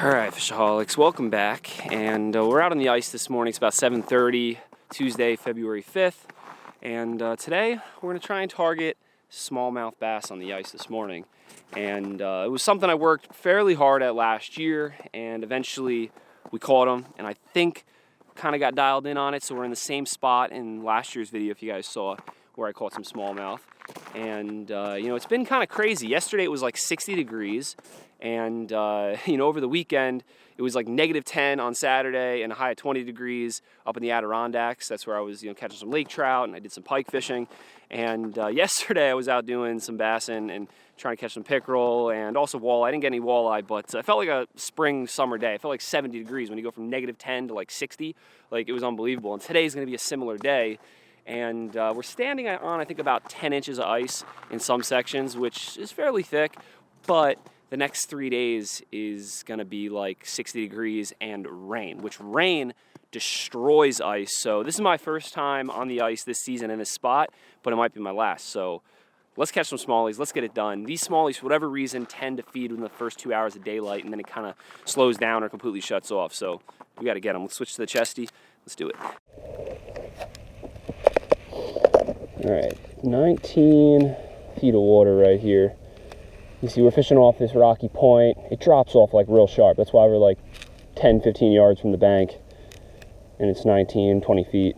Alright, Fishaholics, welcome back, and we're out on the ice this morning. It's about 7:30, Tuesday, February 5th, and today we're going to try and target smallmouth bass on the ice this morning. And it was something I worked fairly hard at last year, and eventually we caught them, and I think kind of got dialed in on it, so we're in the same spot in last year's video, if you guys saw, where I caught some smallmouth. And you know, it's been kind of crazy. Yesterday it was like 60 degrees, and you know, over the weekend it was like -10 on Saturday and a high of 20 degrees up in the Adirondacks. That's where I was, you know, catching some lake trout, and I did some pike fishing. And yesterday I was out doing some bassing and trying to catch some pickerel and also walleye. I didn't get any walleye, but I felt like a spring summer day. I felt like 70 degrees when you go from -10 to like 60. Like, it was unbelievable. And today's going to be a similar day. And we're standing on, I think, about 10 inches of ice in some sections, which is fairly thick, but the next 3 days is going to be like 60 degrees and rain, which rain destroys ice. So this is my first time on the ice this season in this spot, but it might be my last. So let's catch some smallies. Let's get it done. These smallies, for whatever reason, tend to feed within the first 2 hours of daylight, and then it kind of slows down or completely shuts off. So we got to get them. Let's switch to the chesty. Let's do it. All right, 19 feet of water right here. You see we're fishing off this rocky point. It drops off like real sharp. That's why we're like 10, 15 yards from the bank. And it's 19, 20 feet.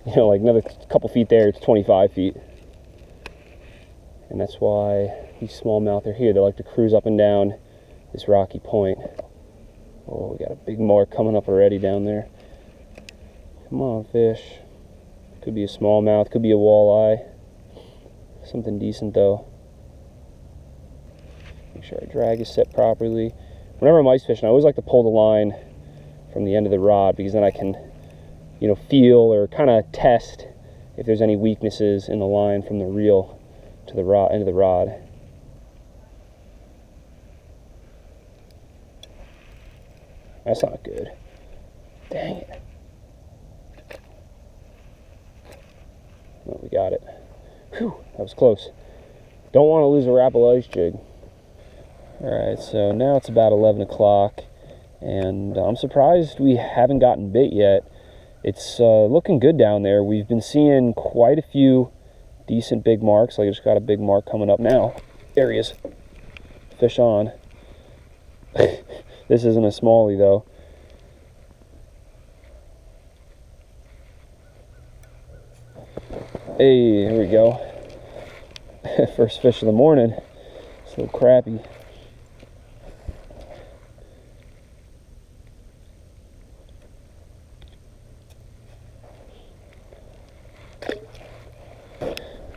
You know, like another couple feet there, it's 25 feet. And that's why these smallmouth are here. They like to cruise up and down this rocky point. Oh, we got a big mark coming up already down there. Come on, fish. Could be a smallmouth, could be a walleye. Something decent though. Make sure our drag is set properly. Whenever I'm ice fishing, I always like to pull the line from the end of the rod, because then I can, you know, feel or kind of test if there's any weaknesses in the line from the reel to the rod, end of the rod. That's not good. Dang it. Oh, we got it. Whew, that was close. Don't want to lose a rapple ice jig. Alright, so now it's about 11 o'clock, and I'm surprised we haven't gotten bit yet. It's looking good down there. We've been seeing quite a few decent big marks. Like, I just got a big mark coming up now. There he is. Fish on. This isn't a smallie, though. Hey, here we go. First fish of the morning. It's a little crappie.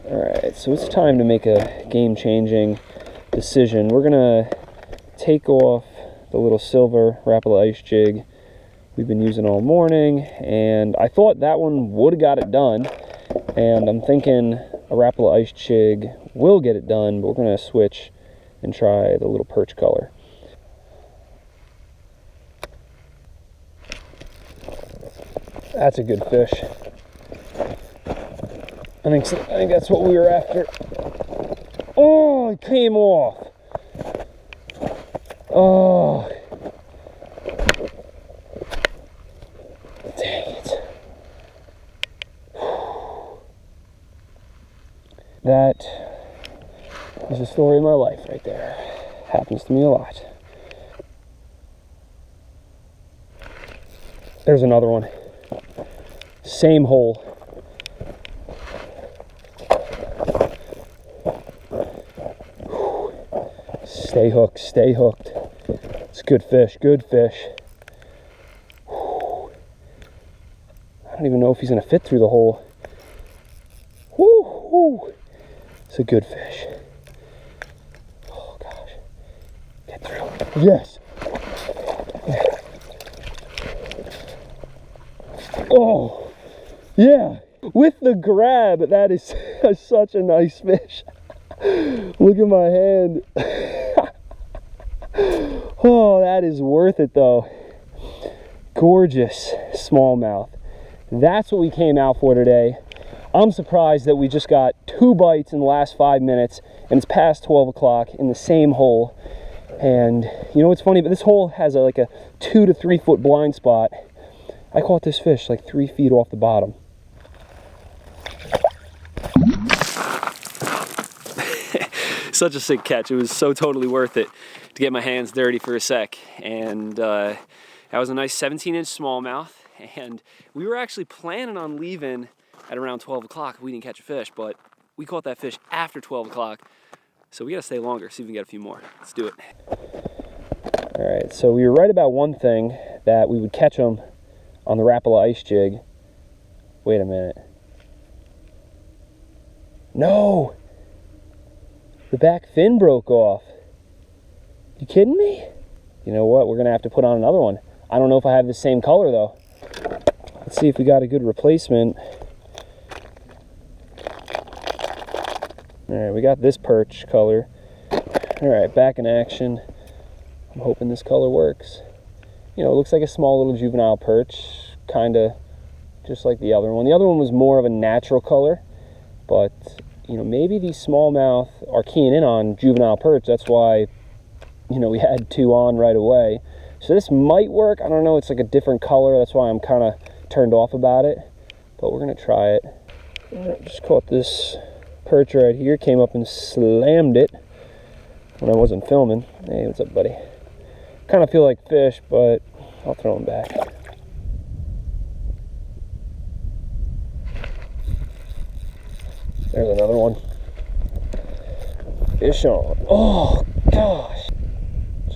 Alright, so it's time to make a game-changing decision. We're gonna take off the little silver rapple ice jig we've been using all morning, and I thought that one would have got it done. And I'm thinking a rapple ice jig will get it done, but we're going to switch and try the little perch color. That's a good fish. I think that's what we were after. Oh, it came off. Oh. Dang it. That is the story of my life right there. Happens to me a lot. There's another one. Same hole. Stay hooked, stay hooked. It's good fish, good fish. I don't even know if he's going to fit through the hole. Woo! It's a good fish. Oh gosh. Get through. Yes. Oh, yeah. With the grab, that is such a nice fish. Look at my hand. Oh, that is worth it though. Gorgeous smallmouth. That's what we came out for today. I'm surprised that we just got 2 bites in the last 5 minutes, and it's past 12 o'clock in the same hole. And you know what's funny? But this hole has like a 2 to 3 foot blind spot. I caught this fish like 3 feet off the bottom. Such a sick catch. It was so totally worth it to get my hands dirty for a sec. And that was a nice 17-inch smallmouth. And we were actually planning on leaving at around 12 o'clock if we didn't catch a fish, but we caught that fish after 12 o'clock. So we gotta stay longer, see if we can get a few more. Let's do it. All right, so we were right about one thing, that we would catch them on the Rapala ice jig. Wait a minute. No! The back fin broke off. You kidding me? You know what, we're gonna have to put on another one. I don't know if I have the same color though. Let's see if we got a good replacement. All right, we got this perch color. All right, back in action. I'm hoping this color works. You know, it looks like a small little juvenile perch, kind of just like the other one. The other one was more of a natural color, but you know, maybe these smallmouth are keying in on juvenile perch. That's why, you know, we had 2 on right away. So this might work. I don't know. It's like a different color. That's why I'm kind of turned off about it. But we're gonna try it. All right, just caught this perch right here. Came up and slammed it when I wasn't filming. Hey, what's up, buddy? Kind of feel like fish, but I'll throw him back. There's another one. Fish on. Oh, gosh.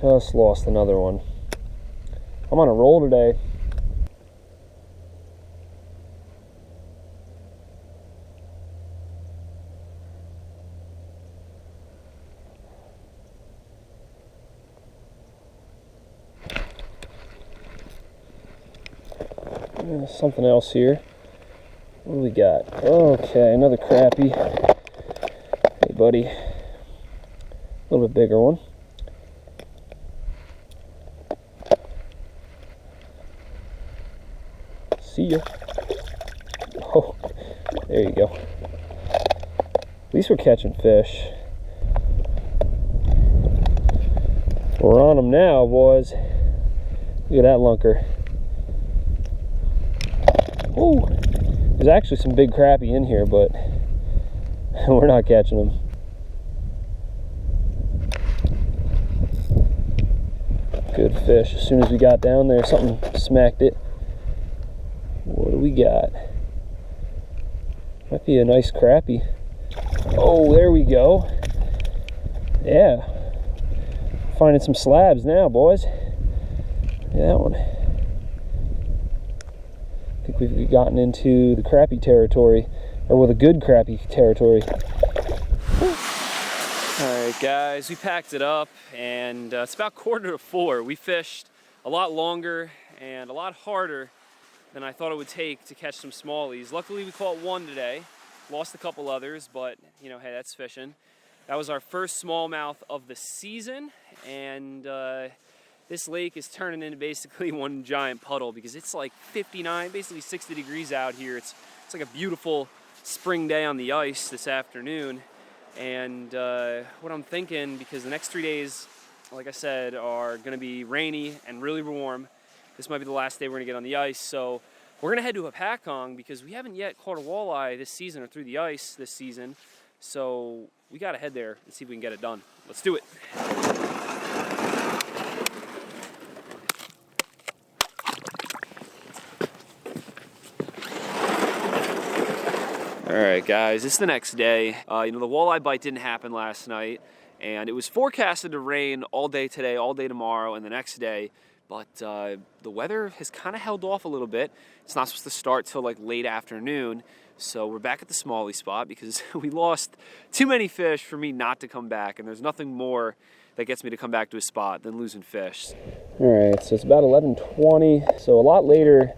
Just lost another one. I'm on a roll today. Something else here. What do we got? Okay, another crappie. Hey, buddy. A little bit bigger one. See ya. Oh, there you go. At least we're catching fish. We're on them now, boys. Look at that lunker. Oh, there's actually some big crappie in here, but we're not catching them. Good fish. As soon as we got down there, something smacked it. What do we got? Might be a nice crappie. Oh, there we go. Yeah. Finding some slabs now, boys. Yeah, that one. I think we've gotten into the crappie territory, or with a good crappie territory. Alright guys, we packed it up, and it's about 3:45. We fished a lot longer and a lot harder than I thought it would take to catch some smallies. Luckily we caught one today, lost a couple others, but you know, hey, that's fishing. That was our first smallmouth of the season, and this lake is turning into basically one giant puddle because it's like 59, basically 60 degrees out here. It's like a beautiful spring day on the ice this afternoon. And what I'm thinking, because the next 3 days, like I said, are going to be rainy and really warm. This might be the last day we're going to get on the ice. So we're going to head to a pack-on because we haven't yet caught a walleye this season or through the ice this season. So we got to head there and see if we can get it done. Let's do it. Alright guys, it's the next day. You know, the walleye bite didn't happen last night, and it was forecasted to rain all day today, all day tomorrow, and the next day, but the weather has kind of held off a little bit. It's not supposed to start till like late afternoon, so we're back at the smallie spot because we lost too many fish for me not to come back, and there's nothing more that gets me to come back to a spot than losing fish. Alright, so it's about 11:20, so a lot later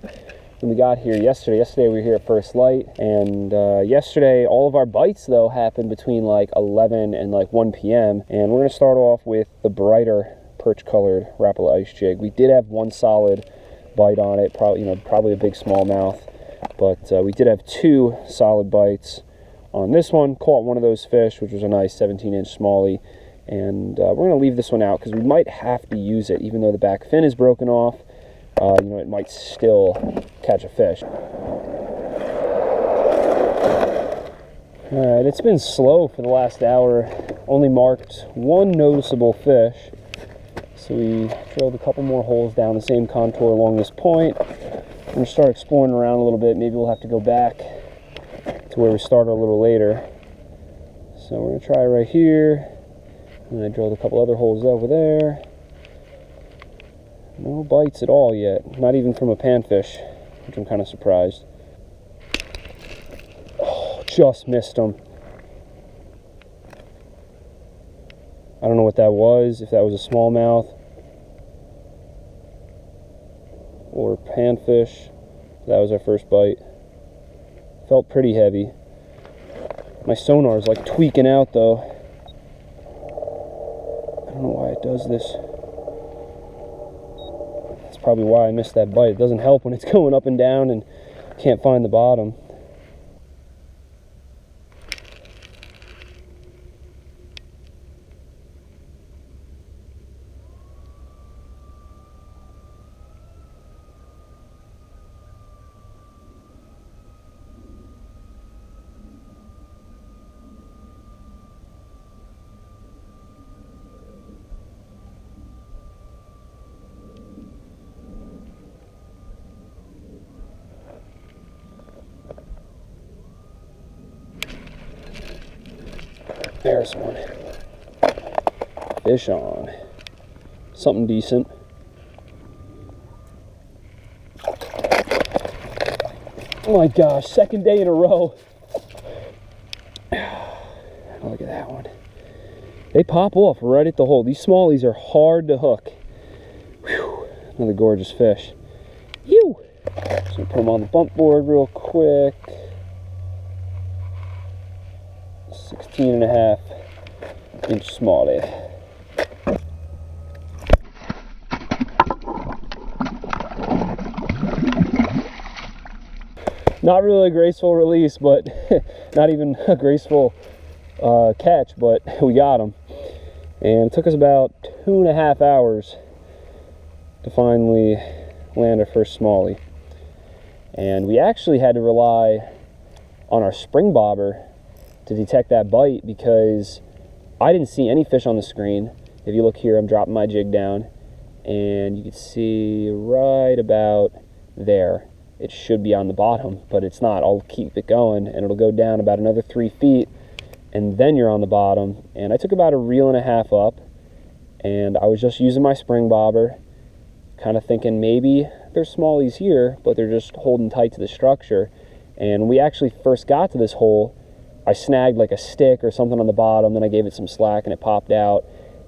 when we got here yesterday. Yesterday we were here at first light, and yesterday all of our bites though happened between like 11 and like 1 p.m. and we're going to start off with the brighter perch colored Rapala ice jig. We did have one solid bite on it, probably a big smallmouth, but we did have 2 solid bites on this one. Caught one of those fish, which was a nice 17-inch smallie, And we're going to leave this one out because we might have to use it, even though the back fin is broken off. You know, it might still catch a fish. Alright, it's been slow for the last hour. Only marked one noticeable fish. So we drilled a couple more holes down the same contour along this point. We're going to start exploring around a little bit. Maybe we'll have to go back to where we started a little later. So we're going to try right here. And I drilled a couple other holes over there. No bites at all yet. Not even from a panfish, which I'm kind of surprised. Just missed them. I don't know what that was, if that was a smallmouth or panfish. That was our first bite. Felt pretty heavy. My sonar is like tweaking out though. I don't know why it does this. That's probably why I missed that bite. It doesn't help when it's going up and down and can't find the bottom. There's one. Fish on. Something decent. Oh my gosh, second day in a row. Look at that one. They pop off right at the hole. These smallies are hard to hook. Whew. Another gorgeous fish. Phew. Just gonna put them on the bump board real quick. 16.5-inch smallie. Not really a graceful release, but not even a graceful catch, but we got him. And it took us about 2.5 hours to finally land our first smallie. And we actually had to rely on our spring bobber to detect that bite because I didn't see any fish on the screen. If you look here, I'm dropping my jig down and you can see right about there. It should be on the bottom, but it's not. I'll keep it going and it'll go down about another 3 feet and then you're on the bottom. And I took about 1.5 reels up and I was just using my spring bobber, kind of thinking maybe there's smallies here, but they're just holding tight to the structure. And when we actually first got to this hole, I snagged like a stick or something on the bottom, then I gave it some slack and it popped out.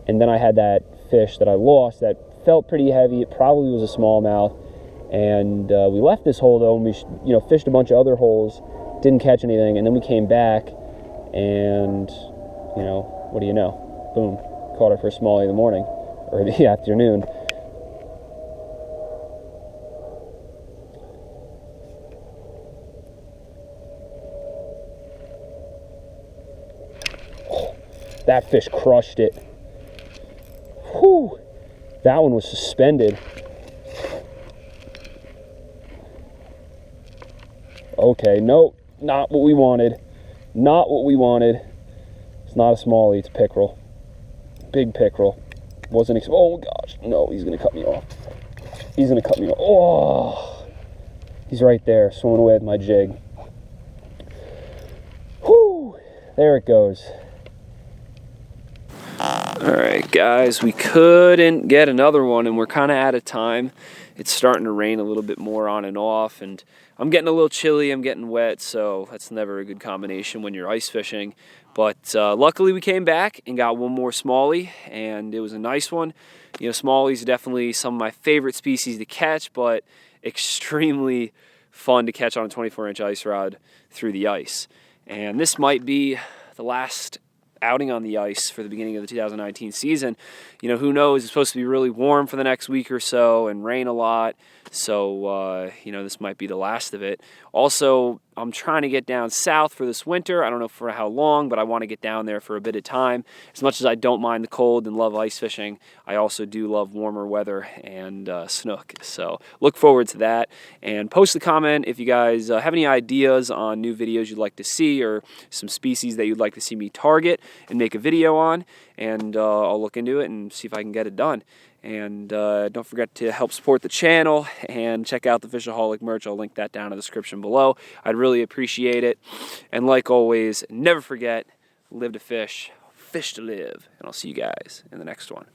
And then I had that fish that I lost that felt pretty heavy. It probably was a smallmouth. And we left this hole though, and we fished a bunch of other holes, didn't catch anything, and then we came back and, what do you know? Boom, caught our first smallie in the morning, or the afternoon. That fish crushed it. Whew. That one was suspended. Okay, nope, not what we wanted. Not what we wanted. It's not a smallie, it's a pickerel. Big pickerel. Oh gosh, no, he's gonna cut me off. He's gonna cut me off. Oh, he's right there, swimming away with my jig. Whew, there it goes. Alright guys, we couldn't get another one and we're kind of out of time. It's starting to rain a little bit more on and off and I'm getting a little chilly, I'm getting wet, so that's never a good combination when you're ice fishing. But luckily we came back and got one more smallie and it was a nice one. Smallies are definitely some of my favorite species to catch, but extremely fun to catch on a 24-inch ice rod through the ice. And this might be the last outing on the ice for the beginning of the 2019 season. Who knows? It's supposed to be really warm for the next week or so and rain a lot. So, this might be the last of it. Also, I'm trying to get down south for this winter. I don't know for how long, but I want to get down there for a bit of time. As much as I don't mind the cold and love ice fishing, I also do love warmer weather and snook. So look forward to that. And post a comment if you guys have any ideas on new videos you'd like to see, or some species that you'd like to see me target and make a video on. And I'll look into it and see if I can get it done. And don't forget to help support the channel and check out the FishAholic merch. I'll link that down in the description below. I'd really appreciate it. And like always, never forget, live to fish, fish to live. And I'll see you guys in the next one.